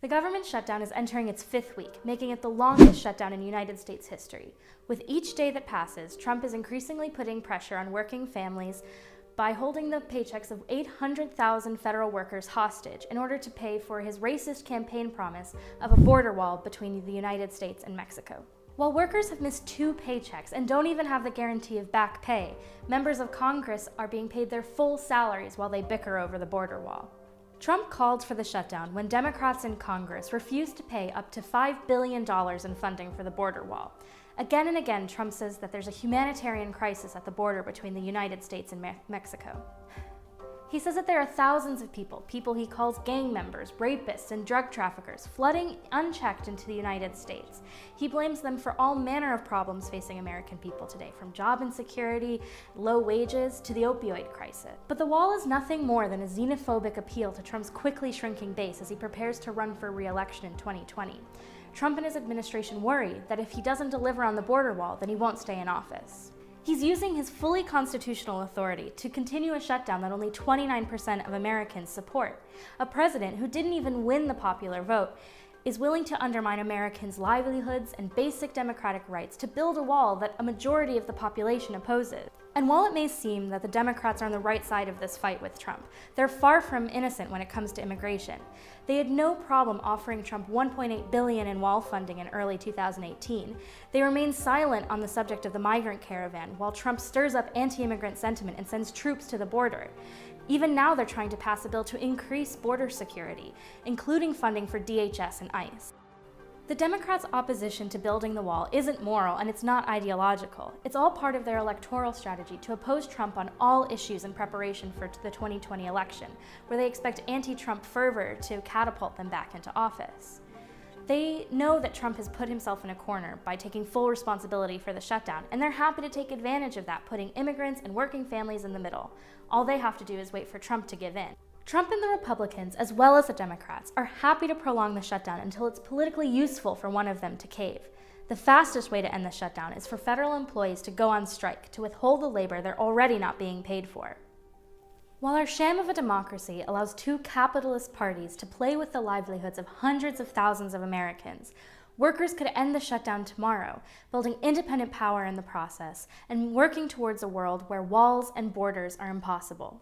The government shutdown is entering its 5th week, making it the longest shutdown in United States history. With each day that passes, Trump is increasingly putting pressure on working families by holding the paychecks of 800,000 federal workers hostage in order to pay for his racist campaign promise of a border wall between the United States and Mexico. While workers have missed 2 paychecks and don't even have the guarantee of back pay, members of Congress are being paid their full salaries while they bicker over the border wall. Trump called for the shutdown when Democrats in Congress refused to pay up to $5 billion in funding for the border wall. Again and again, Trump says that there's a humanitarian crisis at the border between the United States and Mexico. He says that there are thousands of people he calls gang members, rapists, and drug traffickers, flooding unchecked into the United States. He blames them for all manner of problems facing American people today, from job insecurity, low wages, to the opioid crisis. But the wall is nothing more than a xenophobic appeal to Trump's quickly shrinking base as he prepares to run for re-election in 2020. Trump and his administration worry that if he doesn't deliver on the border wall, then he won't stay in office. He's using his fully constitutional authority to continue a shutdown that only 29% of Americans support. A president who didn't even win the popular vote is willing to undermine Americans' livelihoods and basic democratic rights to build a wall that a majority of the population opposes. And while it may seem that the Democrats are on the right side of this fight with Trump, they're far from innocent when it comes to immigration. They had no problem offering Trump $1.8 billion in wall funding in early 2018. They remain silent on the subject of the migrant caravan, while Trump stirs up anti-immigrant sentiment and sends troops to the border. Even now, they're trying to pass a bill to increase border security, including funding for DHS and ICE. The Democrats' opposition to building the wall isn't moral and it's not ideological. It's all part of their electoral strategy to oppose Trump on all issues in preparation for the 2020 election, where they expect anti-Trump fervor to catapult them back into office. They know that Trump has put himself in a corner by taking full responsibility for the shutdown, and they're happy to take advantage of that, putting immigrants and working families in the middle. All they have to do is wait for Trump to give in. Trump and the Republicans, as well as the Democrats, are happy to prolong the shutdown until it's politically useful for one of them to cave. The fastest way to end the shutdown is for federal employees to go on strike to withhold the labor they're already not being paid for. While our sham of a democracy allows 2 capitalist parties to play with the livelihoods of hundreds of thousands of Americans, workers could end the shutdown tomorrow, building independent power in the process and working towards a world where walls and borders are impossible.